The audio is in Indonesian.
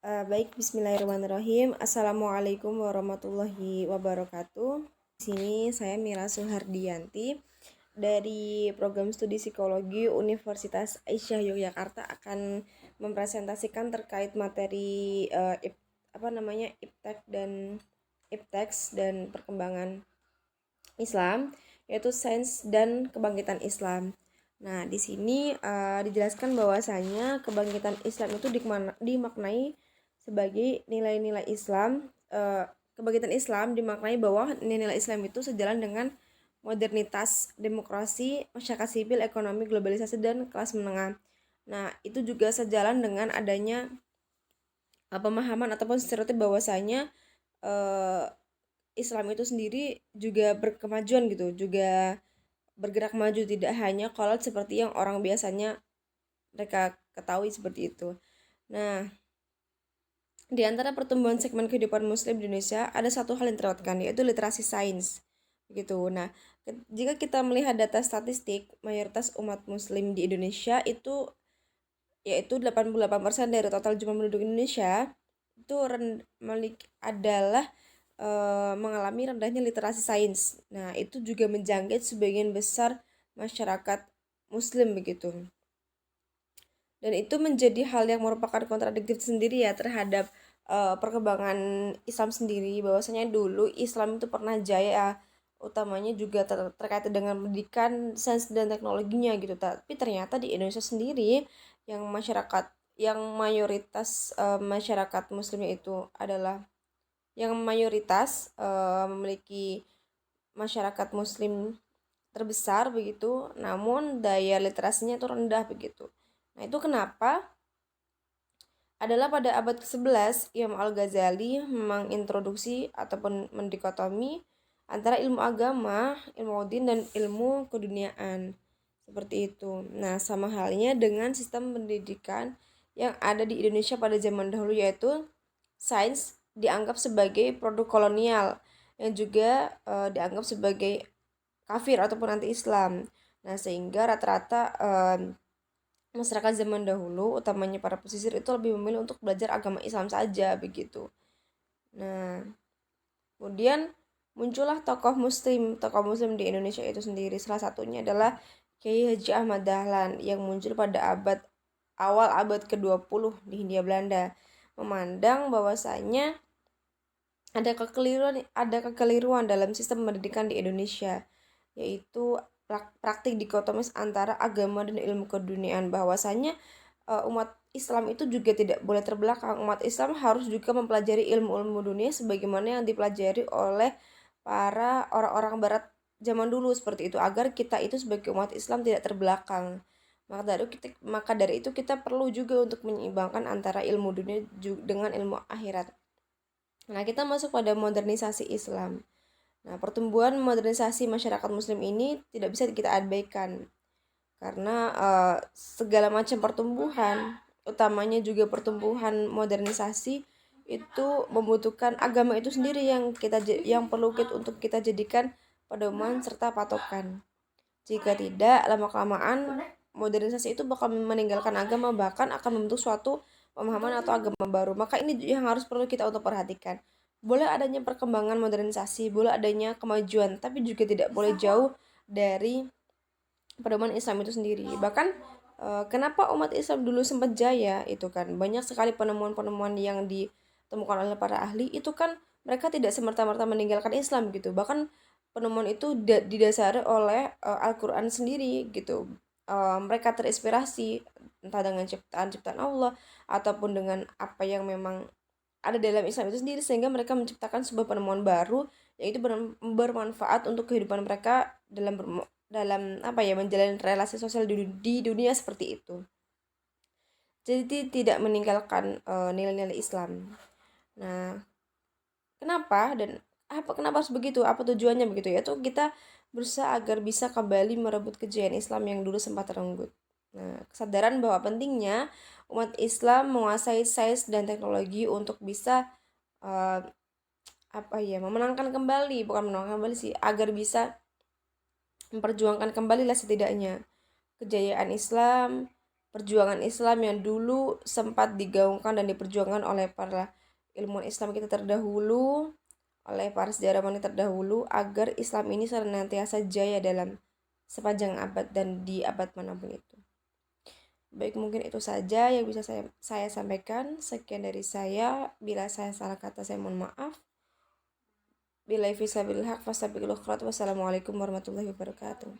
Baik, bismillahirrahmanirrahim. Assalamualaikum warahmatullahi wabarakatuh. Di sini saya Mira Suhardianti dari program studi psikologi Universitas Aisyah Yogyakarta akan mempresentasikan terkait materi ipteks dan perkembangan Islam, yaitu sains dan kebangkitan Islam. Nah, di sini dijelaskan bahwasanya kebangkitan Islam itu dimaknai sebagai nilai-nilai Islam. Kebangkitan Islam dimaknai bahwa nilai-nilai Islam itu sejalan dengan modernitas, demokrasi, masyarakat sipil, ekonomi, globalisasi, dan kelas menengah. Nah, itu juga sejalan dengan adanya pemahaman ataupun stereotip bahwasanya eh, Islam itu sendiri juga berkemajuan gitu, juga bergerak maju, tidak hanya kolot seperti yang orang biasanya mereka ketahui seperti itu. Nah, di antara pertumbuhan segmen kehidupan muslim di Indonesia ada satu hal yang terlewatkan, yaitu literasi sains. Begitu. Nah, jika kita melihat data statistik, mayoritas umat muslim di Indonesia itu yaitu 88% dari total jumlah penduduk Indonesia itu adalah mengalami rendahnya literasi sains. Nah, itu juga menjangkit sebagian besar masyarakat muslim begitu. Dan itu menjadi hal yang merupakan kontradiktif sendiri ya terhadap perkembangan Islam sendiri, bahwasanya dulu Islam itu pernah jaya, utamanya juga terkait dengan pendidikan, sains dan teknologinya gitu. Tapi ternyata di Indonesia sendiri yang mayoritas masyarakat muslimnya itu adalah yang mayoritas memiliki masyarakat muslim terbesar begitu, namun daya literasinya itu rendah begitu. Nah, itu kenapa? Adalah pada abad ke-11 Imam Al-Ghazali mengintroduksi ataupun mendikotomi antara ilmu agama, ilmu din dan ilmu keduniaan. Seperti itu. Nah, sama halnya dengan sistem pendidikan yang ada di Indonesia pada zaman dahulu, yaitu sains dianggap sebagai produk kolonial yang juga dianggap sebagai kafir ataupun anti-Islam. Nah, sehingga rata-rata masyarakat zaman dahulu, utamanya para pesisir, itu lebih memilih untuk belajar agama Islam saja begitu. Nah, kemudian muncullah tokoh muslim di Indonesia itu sendiri. Salah satunya adalah Kiai Haji Ahmad Dahlan yang muncul pada awal abad ke-20 di Hindia Belanda, memandang bahwasanya ada kekeliruan dalam sistem pendidikan di Indonesia, yaitu praktik dikotomis antara agama dan ilmu keduniaan, bahwasanya umat Islam itu juga tidak boleh terbelakang. Umat Islam harus juga mempelajari ilmu-ilmu dunia sebagaimana yang dipelajari oleh para orang-orang barat zaman dulu seperti itu, agar kita itu sebagai umat Islam tidak terbelakang. Maka dari itu kita perlu juga untuk menyeimbangkan antara ilmu dunia dengan ilmu akhirat. Nah, kita masuk pada modernisasi Islam. Nah, pertumbuhan modernisasi masyarakat muslim ini tidak bisa kita abaikan karena segala macam pertumbuhan, utamanya juga pertumbuhan modernisasi, itu membutuhkan agama itu sendiri yang perlu untuk kita jadikan pedoman serta patokan. Jika tidak, lama-kelamaan modernisasi itu bakal meninggalkan agama, bahkan akan membentuk suatu pemahaman atau agama baru. Maka ini yang harus perlu kita untuk perhatikan. Boleh adanya perkembangan modernisasi, boleh adanya kemajuan, tapi juga tidak boleh jauh dari pedoman Islam itu sendiri. Bahkan kenapa umat Islam dulu sempat jaya, itu kan banyak sekali penemuan-penemuan yang ditemukan oleh para ahli, itu kan mereka tidak semerta-merta meninggalkan Islam gitu. Bahkan penemuan itu didasari oleh Al-Quran sendiri gitu. Mereka terinspirasi entah dengan ciptaan-ciptaan Allah ataupun dengan apa yang memang ada dalam Islam itu sendiri, sehingga mereka menciptakan sebuah penemuan baru yaitu bermanfaat untuk kehidupan mereka dalam apa ya, menjalin relasi sosial di dunia seperti itu. Jadi tidak meninggalkan nilai-nilai Islam. Nah, kenapa harus begitu? Apa tujuannya begitu? Yaitu kita berusaha agar bisa kembali merebut kejayaan Islam yang dulu sempat terenggut. Nah, kesadaran bahwa pentingnya umat Islam menguasai sains dan teknologi untuk bisa uh, memenangkan kembali, bukan menangkan kembali sih, agar bisa memperjuangkan kembali lah setidaknya kejayaan Islam perjuangan Islam yang dulu sempat digaungkan dan diperjuangkan oleh para ilmuwan Islam kita terdahulu, oleh para sejarawan yang terdahulu, agar Islam ini senantiasa jaya dalam sepanjang abad dan di abad manapun itu. Baik, mungkin itu saja yang bisa saya sampaikan. Sekian dari saya. Bila saya salah kata, saya mohon maaf. Billahi fisabilillah haq fastabiqul khairat. Wassalamualaikum warahmatullahi wabarakatuh.